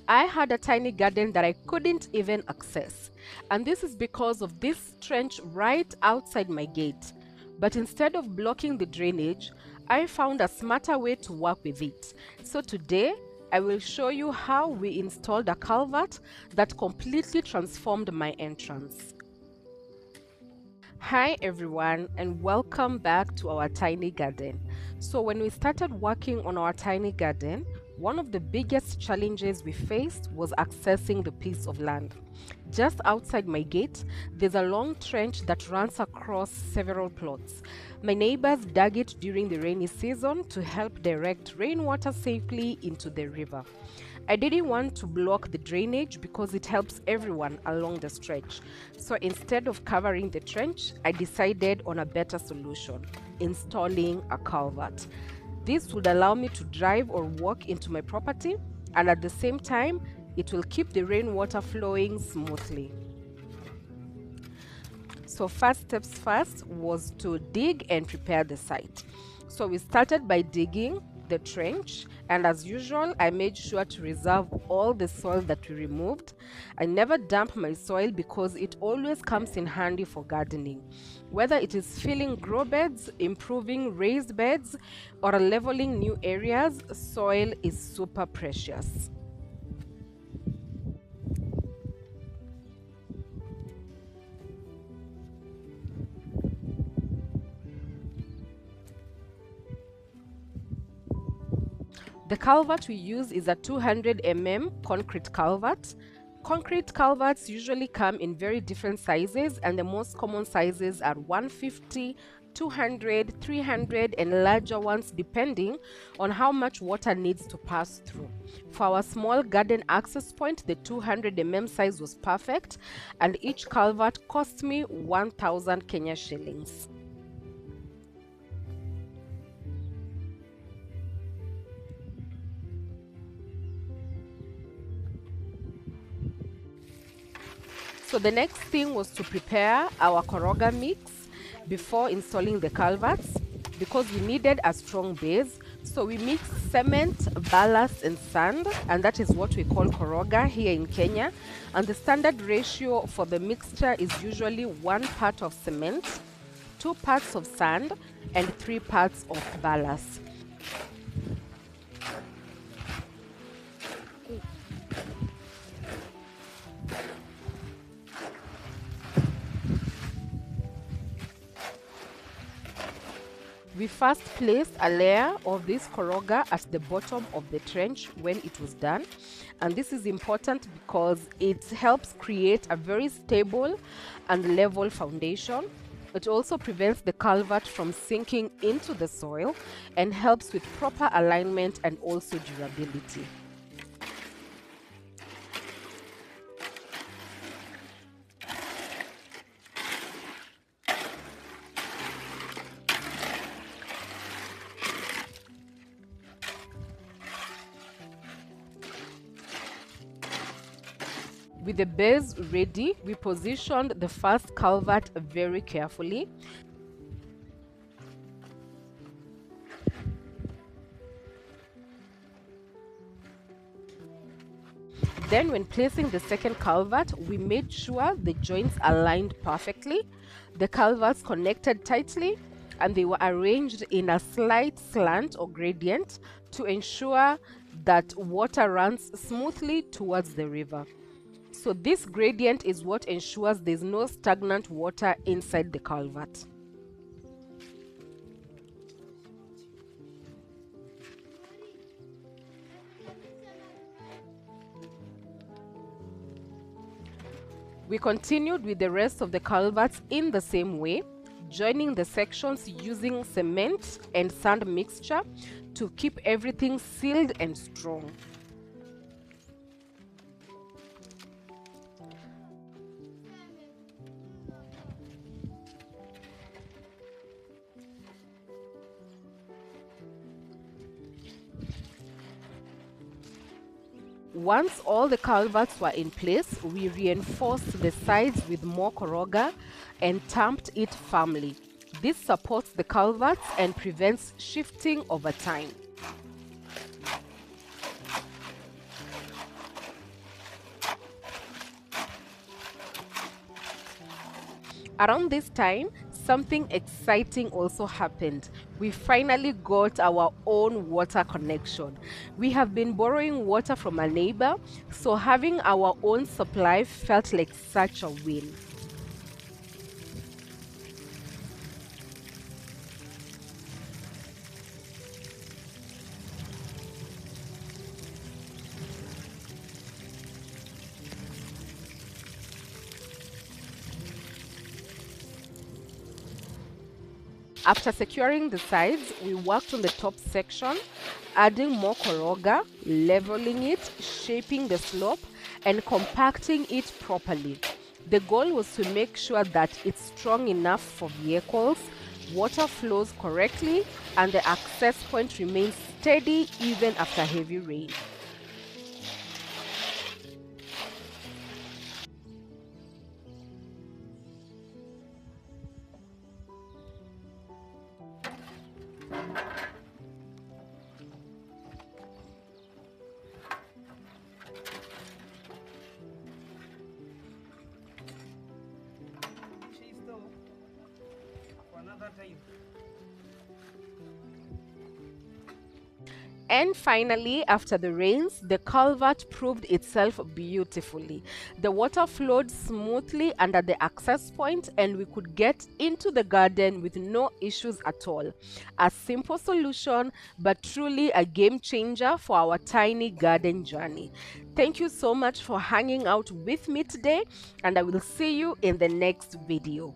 I had a tiny garden that I couldn't even access, and this is because of this trench right outside my gate. But instead of blocking the drainage, I found a smarter way to work with it. So today, I will show you how we installed a culvert that completely transformed my entrance. Hi everyone, and welcome back to our tiny garden. So when we started working on our tiny garden, one of the biggest challenges we faced was accessing the piece of land. Just outside my gate, there's a long trench that runs across several plots. My neighbors dug it during the rainy season to help direct rainwater safely into the river. I didn't want to block the drainage because it helps everyone along the stretch. So instead of covering the trench, I decided on a better solution, installing a culvert. This would allow me to drive or walk into my property, and at the same time, it will keep the rainwater flowing smoothly. So first steps first was to dig and prepare the site. So we started by digging the trench, and as usual, I made sure to reserve all the soil that we removed. I never dump my soil because it always comes in handy for gardening. Whether it is filling grow beds, improving raised beds, or leveling new areas, soil is super precious. The culvert we use is a 200 concrete culvert. Concrete culverts usually come in very different sizes, and the most common sizes are 150, 200, 300, and larger ones depending on how much water needs to pass through. For our small garden access point, the 200 size was perfect, and each culvert cost me 1,000 Kenya shillings. So the next thing was to prepare our koroga mix before installing the culverts because we needed a strong base. So we mixed cement, ballast, and sand, and that is what we call koroga here in Kenya. And the standard ratio for the mixture is usually 1 part of cement, 2 parts of sand, and 3 parts of ballast. We first placed a layer of this koroga at the bottom of the trench when it was done, and this is important because it helps create a very stable and level foundation. It also prevents the culvert from sinking into the soil and helps with proper alignment and also durability. With the base ready, we positioned the first culvert very carefully. Then when placing the second culvert, we made sure the joints aligned perfectly, the culverts connected tightly, and they were arranged in a slight slant or gradient to ensure that water runs smoothly towards the river. So this gradient is what ensures there's no stagnant water inside the culvert. We continued with the rest of the culverts in the same way, joining the sections using cement and sand mixture to keep everything sealed and strong. Once all the culverts were in place, we reinforced the sides with more koroga and tamped it firmly. This supports the culverts and prevents shifting over time. Around this time, something exciting also happened. We finally got our own water connection. We have been borrowing water from a neighbor, so having our own supply felt like such a win. After securing the sides, we worked on the top section, adding more koroga, leveling it, shaping the slope, and compacting it properly. The goal was to make sure that it's strong enough for vehicles, water flows correctly, and the access point remains steady even after heavy rain. She's though for another time. And finally, after the rains, the culvert proved itself beautifully. The water flowed smoothly under the access point, and we could get into the garden with no issues at all. A simple solution, but truly a game changer for our tiny garden journey. Thank you so much for hanging out with me today, and I will see you in the next video.